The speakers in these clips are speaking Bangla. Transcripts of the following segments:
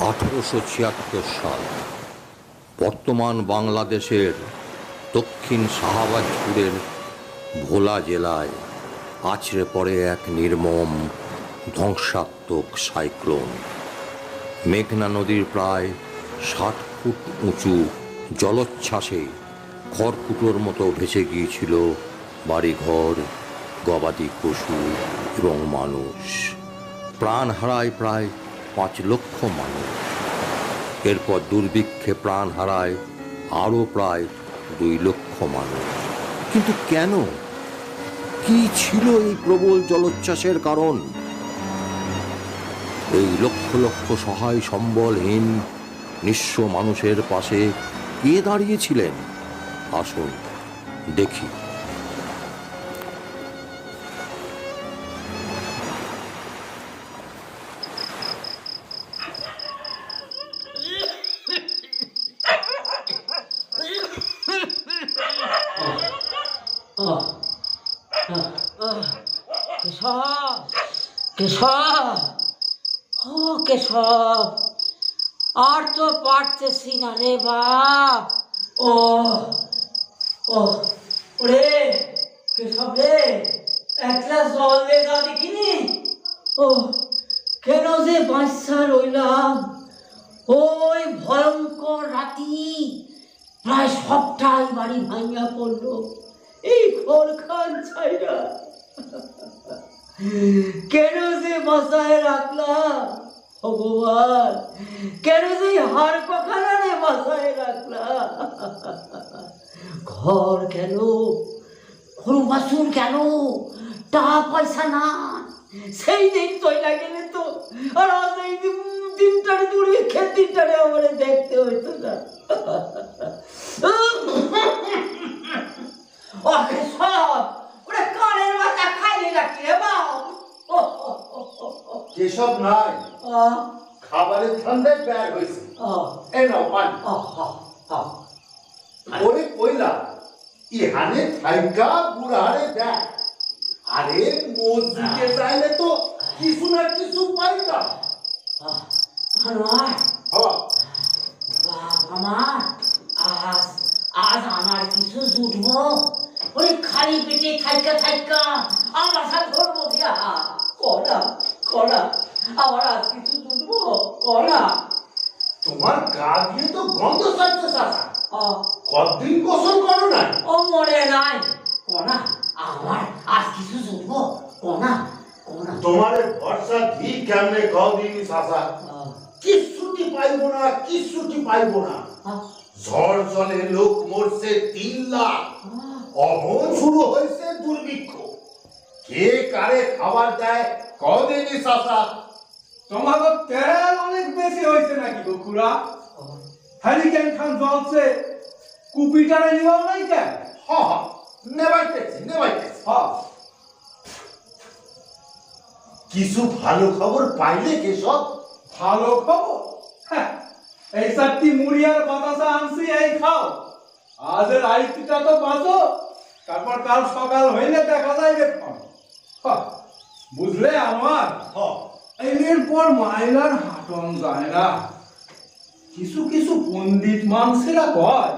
1876 সাল বর্তমান বাংলাদেশের দক্ষিণ শাহবাজপুরের ভোলা জেলায় আছড়ে পড়ে এক নির্মম ধ্বংসাত্মক সাইক্লোন। মেঘনা নদীর প্রায় 60 ফুট উঁচু জলোচ্ছ্বাসে খড়কুটোর মতো ভেসে গিয়েছিল বাড়িঘর, গবাদি পশু এবং মানুষ। প্রাণ হারায় প্রায় 5 লক্ষ মানুষ। এরপর দুর্ভিক্ষে প্রাণ হারায় আরও প্রায় 2 লক্ষ মানুষ। কিন্তু কেন? কি ছিল এই প্রবল জলোচ্ছ্বাসের কারণ? এই লক্ষ লক্ষ সহায় সম্বলহীন নিঃস্ব মানুষের পাশে কে দাঁড়িয়েছিলেন? আসুন দেখি। কেশব, কেশব, ও কেশব, আর তো পারতেছি না রে বাপ। ও ও ওরে কেশব রে, এক গ্লাস জল দে যা দেখিনি। ও কেন যে বাঁচা রইলাম ওই ভয়ঙ্কর রাতি। প্রায় সবটাই বাড়ি ভাঙিয়া পড়লো এই ঘরখান ছাইরা। কেন যে বাঁচায় রাখলাম ভগবান, কেন যে হাড় কখানে বাঁচায় রাখলাম। ঘর কেন, গরু বাছুর কেন, টাকা পয়সা না, সেই দিন চইলা গেলে তো আর আজ এই দিনটারে দূরে খেত দিনটারে আমার দেখতে হইতো না। ওকে সব ওরে কানের মাথা খাইলে রাখি রে বাপ। কেশব নাই, খাবারের ঠান্ডায় বের হয়েছে। এই নাও পানি। ওরে কইলা ইহানে থাইকা বুড়ারে দেখ। আরে মসজিদে যাইলে তো কিছু না কিছু পাইতা। আমার আজ আমার কিছু জুটবো? ওই খালি পেটে থাইকা থাইকা আমার সাথে ধরবো দিয়া করা করা আমার আজ কিছু জুটবো করা। তোমার গা দিয়ে তো গন্ধ ছাড়ছে চাচা। কতদিন গোসল করো নাই? ও মনে নাই কনা, আমার আজ কিছু জুটবো কনা কনা। তোমার ভরসা ঘি কেমনে খাও দিনি চাচা। কিচ্ছুটি পাইবো না, কিচ্ছুটি পাইবো না। ঝড় জলে লোক মরছে 3 লাখ। অহন শুরু হয়েছে দুর্ভিক্ষ। কে কারে খাবার দেয় কদিনই চাচা। তোমার তেল অনেক বেশি হয়েছে নাকি বকুড়া? হ্যারিকেন খান জ্বলছে, কুপিটারে নিবাও নাই কেন? নেবাইতেছি নেবাইতেছি। কিছু ভালো খবর পাইলে কেশব? ভালো খবর? এই 4টি মুড়ি আর বাতাসা আনছি, এই খাও। আজের আইটিটা তো বাঁচো, তারপর কাল সকাল হইলে দেখা যাইবে। বুঝলে আমার? এরপর মাইলার হাটন যায় না। কিছু কিছু পণ্ডিত মানুষেরা কয়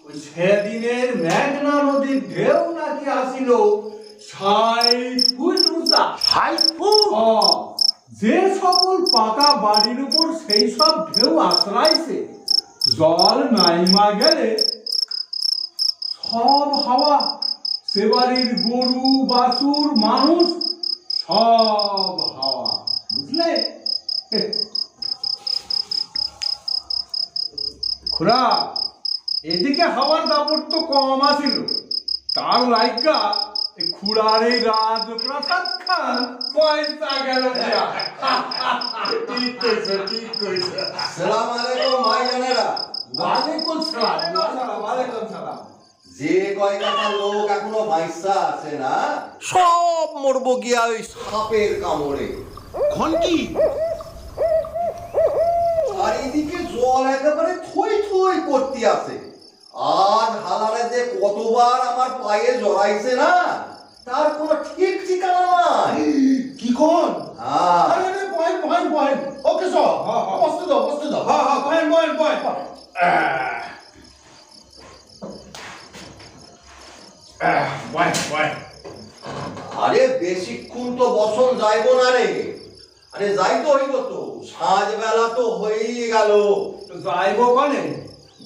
ওই সেদিনের মেঘনা নদীর ঢেউ নাকি আসিল 60 ফুট উঁচা। 60 ফুট? যে সকল পাকা বাড়ির উপর সেই সব ঢেউ আশ্রাইছে, জল নাইমা গেলে সব হাওয়া সে বাড়ির গরু বাছুর মানুষ সব হাওয়া। বুঝলে খুড়া, এদিকে হাওয়ার দাপট তো কম আছিল, তার লাইগা খুড়ার এই রাজপ্রাসাদ খান পয়সা গেল। ঠিক কইছে, ঠিক কইছে। আসসালামু আলাইকুম ভাইজানেরা। ওয়ালাইকুম সালাম। ওয়ালাইকুম সালাম। যে কয়টা লোক এখনো বাইসা আছে না, সব মরবো গিয়া ওই সাপের কামড়ে। ঘন্টি চারিদিকে জল একেবারে থই থই করতে আছে। আর হালারে যে কতবার আমার পায়ে জড়াইছে না, তার কোনো ঠিক ঠিকানা নাই। কি কোন? হ্যাঁ, আরে বহেন বহেন বহেন। ওকে সব অবস্থা দাও। আরে বেশিক্ষণ তো বসন যাইব না রে। আরে যাইতে হইব তো, সাঁঝ বেলা তো হয়েই গেল। যাইব কানে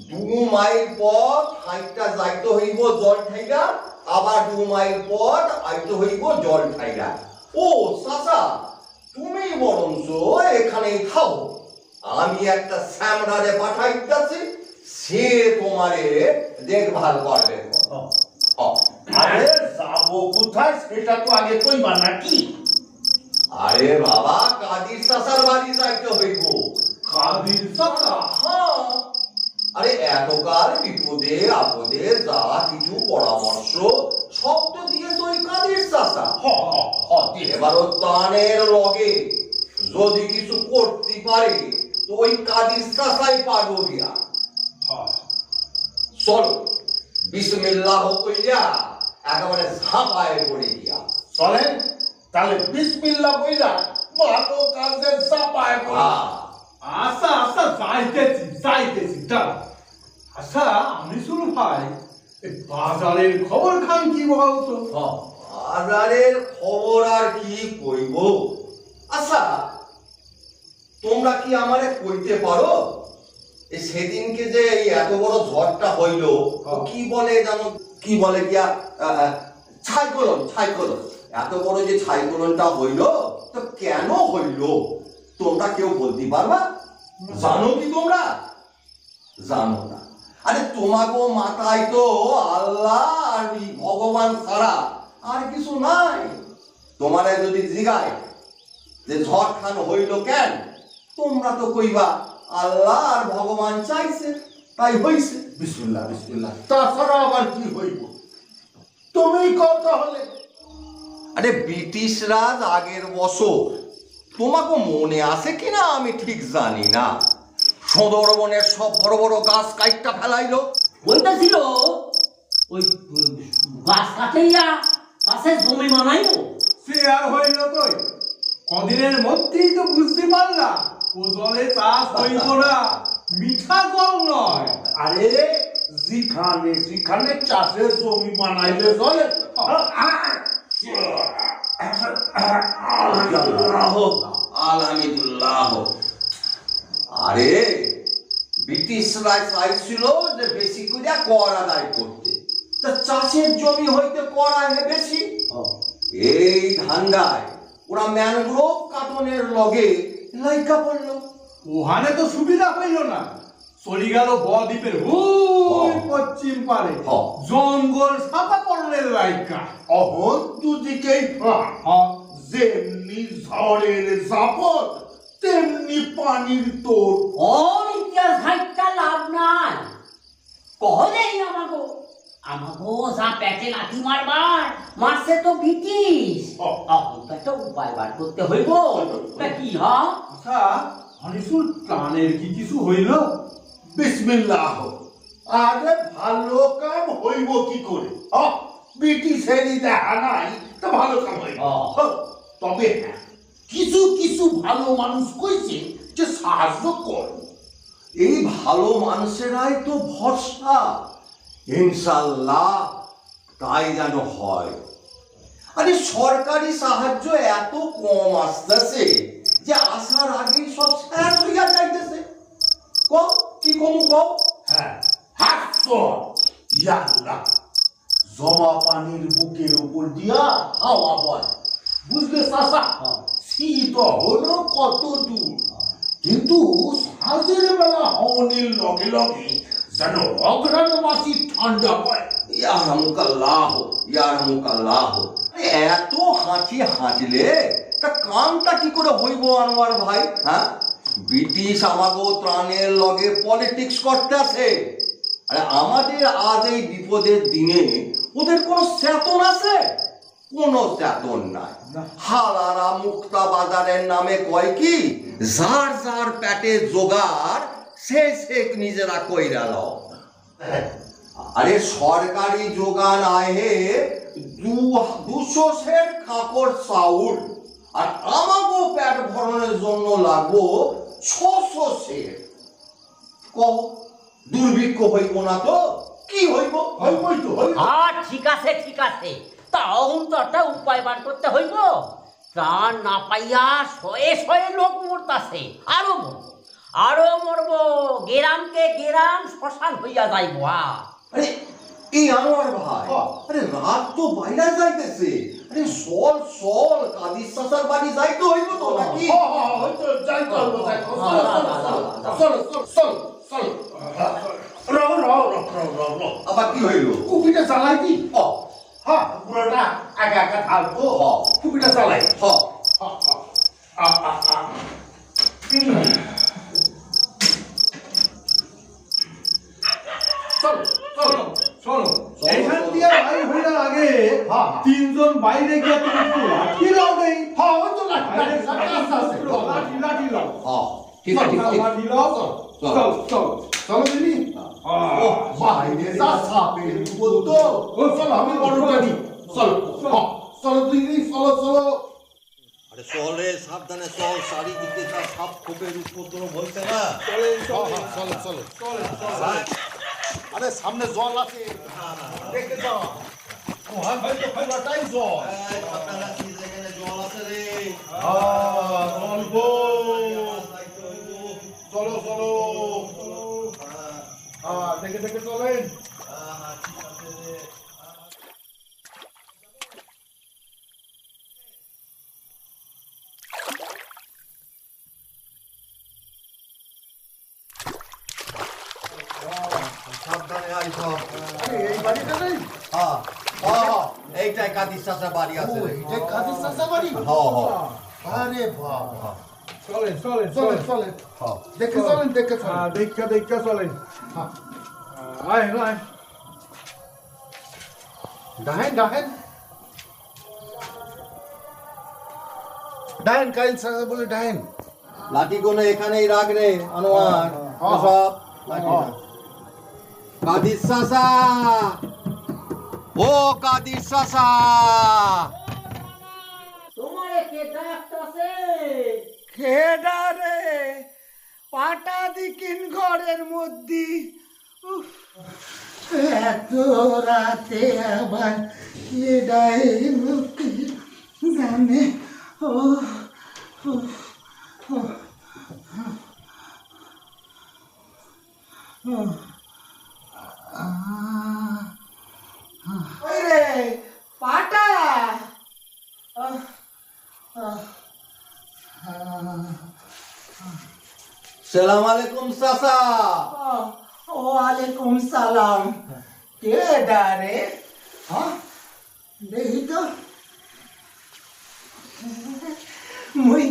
2 মাইল পথ হাইটা যাইতে হইব জল ঠাইরা, আবার 2 মাইল পথ আইতে হইব জল ঠাইরা। ও চাচা, তুমি বরঞ্চ এখানেই থাও, আমি একটা স্যামরারে পাঠাইতেছি, সে তোমারে দেখভাল করবে। আরে যাবো কোথায় সেটা তো আগে কইবা নাকি? আরে বাবা, কাদির চাচার বাড়ি যাইতে হইব। কাদির চাচা? হ্যাঁ, আরে এতকাল বিপদে আপদে যা কিছু পরামর্শ সব তো দিয়েছে ওই কাদির চাচা। এবারও তানের লগে যদি কিছু করতে পারে তো ওই কাদির চাচাই পারবো গিয়া। চলো বিসমিল্লাহ কইয়া একেবারে ঝাঁপায় পড়ে গিয়া। চলেন তাহলে বিসমিল্লাহ কইরা ভালো কাজে চাপায় পড়া। আচ্ছা আচ্ছা, যাইতেছি দাঁড়া। আচ্ছা আমি শুরু ভাই, এই বাজারের খবর খান কি বলতো? বাজারের খবর আর কি কইব? আচ্ছা তোমরা কি আমারে কইতে পারো সেদিনকে যে এই এত বড় ঝড়টা হইল, কি বলে জানো, কি বলে গিয়া ছাইক্লোন, এত বড় যে ছাইক্লোনটা হইল তো কেন হইল তোমরা কেউ বলতে পারবা? জানো কি তোমরা? জানো না? আরে তোমাকে মাথায় তো আল্লাহ আর ভগবান ছাড়া আর কিছু নাই। তোমারে যদি জিগায় যে ঝড় খান হইল কেন, তোমরা তো কইবা আল্লাহ আর ভগবান চাইছে তাই হইছে। বিসমিল্লাহ বিসমিল্লাহ, তাছাড়া আবার কি হইব? তুমি কও তাহলে। আরে ব্রিটিশ রাজ আগের বছর, তোমাকে মনে আছে কিনা আমি ঠিক জানি না, সুন্দরবনের সব বড় বড় গাছ কাইটটা ফেলাইলো। ওইটা ছিল ওই গাছ কাটাইয়া পাশে জমি বানাইবো। সে আর হইল কই, কদিনের মধ্যেই তো বুঝতে পারলাম ও জলে চাষ হইব না, মিঠা জল নয়। আরে যেখানে চাষের জমি বানাইলে চলে। আলহামদুলিল্লাহ। আরে ব্রিটিশরা চাইছিল যে বেশি করে কর আদায় করতে, তা চাষের জমি হইতে কর আহে বেশি। এই ধান্দায় ওরা ম্যানগ্রোভ কাটনের লগে লাইকা পড়লো। ওখানে তো সুবিধা হইল না, চলে গেল বদ্বীপের ওই পশ্চিম পারে জঙ্গল সাফা করলেন লাইকা। অহন দুদিকেই যেমনি ঝড়ের জাপট তেমনি পানির তোর। ওর ইতিহাস ঘাটটা লাভ নাই, কহলেই আমাগো যা পেটে লাঠি মারবার মারছে তো ব্রিটিশ। তখন তো একটা উপায় বার করতে হইব। তা কি হ্যাঁ? আচ্ছা হানিসুল, প্রাণের কি কিছু হইল? বিসমিল্লাহ। আরে ভালো কাম হইব কি করে? ব্রিটিশেরই দেখা নাই তো ভালো কাম হইব। তবে হ্যাঁ, কিছু কিছু ভালো মানুষ কইছে যে সাহায্য কর। এই ভালো মানুষেরাই তো ভরসা, ইনশাল্লাহ তাই যেন হয়। আরে সরকারি সাহায্য এত কম আসতেছে যে আসার আগেই সব শেষ হইয়া যাইতেছে। কম কি কম কম? হ্যাঁ, ইয়াল্লাহ, জমা পানির বুকের উপর দিয়া হাওয়া বয়। বুঝলে চাচা, শীত হলো কত দূর, কিন্তু সাঁঝের বেলা হওনির লগে লগে যেন অগ্রাণবাসী ঠান্ডা হয়। ইয়ারহামুকাল্লাহ। এত হাঁটলে তা কামটা কি করে হইব আনোয়ার ভাই? হ্যাঁ, ব্রিটিশ আমাগো ত্রাণের লগে পলিটিক্স করতে আছে। আরে আমাদের আজ এই বিপদের দিনে ওদের কোনো চেতন আছে? কোনো চেতন নাই। হালারা মুক্তা বাজারের নামে কয় কি, যার যার পেটে জোগাড় সে নিজেরা কইরা লও। আরে সরকারি যোগান আহে 200 সের কাপড় চাউল, আর আমাগো পেট ভরণের জন্য লাগবো 600 সের। কহ, দুর্ভিক্ষ হইব না তো কি হইব? হইবই তো হইব। ঠিক আছে, তাও তো একটা উপায় বার করতে হইব। প্রাণ না পাইয়া শয়ে শয়ে লোক মরতাছে, আরো মরব, গেরামকে গেরাম শ্মশান হইয়া যাইব। আরে এই আনোয়ার ভাই, আরে রাত তো বাইরে যাইতেছে, আরে চল চল কাদির চাচার বাড়ি যাইতে হইব তো নাকি? হয়তো যাই চলবো চলো চলো চলো চলো আবার কি হইল? কুপিটা চালাই দি হ্যাঁ পুরোটা একা একা থাকবো কুপিটা চালাই চলো চলো শোনো, এইখান দিয়ে বাইরে হইবার আগে তিনজন বাইরে গিয়ে তুমি একটু লাঠি লাও দেই। হ্যাঁ ওই তো লাঠি আছে লাঠি লাঠি লাও। ঠিক আছে ঠিক লাঠি লাও। চল চল চলো দিদি ও বাইরে যা সাপের বলতো চলো আমি বড়টা নি চলো চলো দিদি চলো চলো আরে চলে সাবধানে চল, চারিদিকে যা সাপ খোপের উপদ্রব হয়েছে না। চলো চলো আরে সামনে জল আছে দেখে যাও ওখান হয়তো ফেলাটাই জল আপনারা কি যেখানে জল আছে রে? অল্প চলো চলো দেখে দেখে চলেন ঠিক আছে রে। সাবধানে আই সব। এই বাড়িটা নেই হ্যাঁ হ্যাঁ এইটাই কাদির চাচা বাড়ি আছে রে। যে কাজের চাষা বাড়ি হ্যাঁ হ্যাঁ আরে বাবা চলেন চলেন চলেন চলেন দেখে চলেন দেখে চলেন দেখা দেখা চলেন। আয় আয় ডাহেন ডাহেন ডাহেন কাইল চাষা বলে ডাহেন লাঠি গুলো এখানেই রাখ রে আনোয়ার। সব কাদির চাচা, ও কাদির চাচা, তোমারে কে ডাকতাছে? খেডারে পাটা দিকিন ঘরের মধ্যে এত রাতে আবার খেডায় জানে ও রে পাটা সালাম আলাইকুম চাচা। ওয়ালাইকুম সালাম। কে ডারে? হ্যাঁ দেখি তো মুই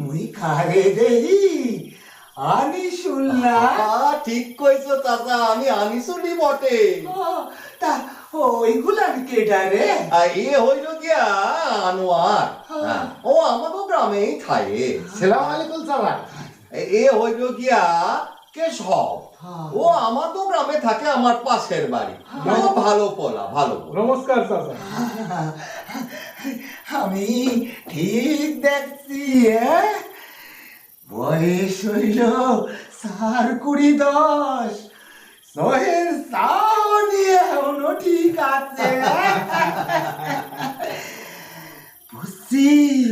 মুই খারে দেহি আনি শুনলাম। ঠিক কইছো চাচা, আমি আনিসুনি বটে। তা ওইগুলার কে ডারে? এ হইল গিয়া আনোয়ার, ও আমাদের গ্রামেই থাকে। সালাম আলাইকুম চাচা এ হইল গিয়া কেশব, ও আমাদের গ্রামে থাকে, আমার পাশের বাড়ি। ও ভালো পোলা, ভালো পোলা। নমস্কার চাচা। আমি ঠিক দেখছি বয়স হইল 4-10 শহের সাউনি এখনো ঠিক আছে। বুঝছি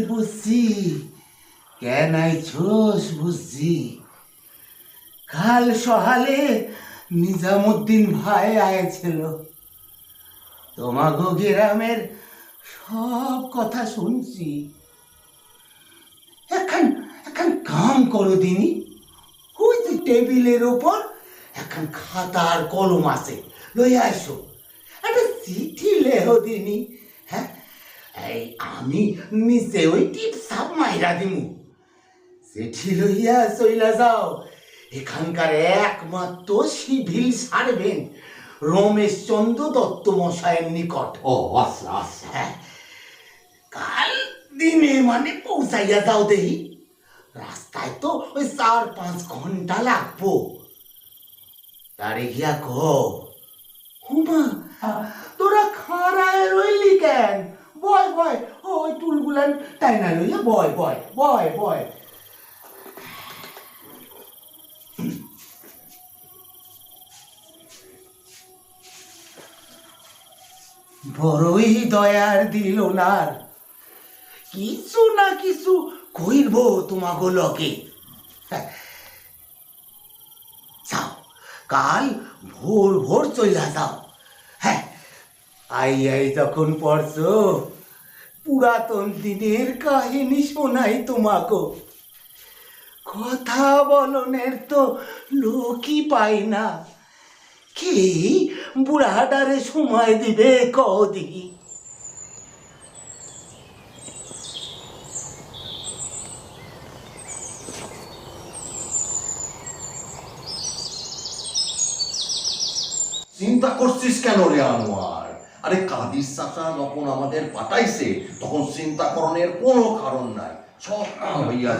বুঝছি কেন আইছোস বুঝছি। কাল সকালে নিজামুদ্দিন ভাই আয়েছিল, তোমাগো গ্রামের সব কথা শুনছি। এখন এখন কাম করো দিনি, ওই যে টেবিলের ওপর এখন খাতা আর কলম আছে, লইয়া আসো একটা চিঠি লেহো দিনি। হ্যাঁ এই আমি নিচে ওই টিপ সাপ মাইরা দিমু, চিঠি লইয়া চইলা যাও এখানকার একমাত্র সিভিল সার্ভেন্ট রমেশ চন্দ্র দত্ত মশাইয়ের নিকট। ও আচ্ছা আচ্ছা। হ্যাঁ, কাল দিনে মানে পৌঁছাইয়া যাও দেহি। রাস্তায় তো ওই 4-5 ঘন্টা লাগবো। তারে গিয়া কো হুমা তোরা খাড়ায় রইলি কেন? বয় বয় ওই টুলগুলান টাইনা লইয়া বয় বয় বয় বয়। বড়ই দয়ার দিল নার, কিছু না কিছু কইব তোমাগো লগে। যাও, কাল ভোর ভোর চইলা যাও। হ্যাঁ, আই যখন পড়ছো পুরাতন দিনের কাহিনী শোনাই তোমাগো। কথা বলনের তো লোকই পাই না, কি বুড়াটারে সময় দিবে কও দেখি। চিন্তা করছিস কেন রে আনোয়ার? আরে কাদির চাচা যখন আমাদের পাঠাইছে তখন চিন্তা করণের কোনো কারণ নাই, সব কাম হইয়া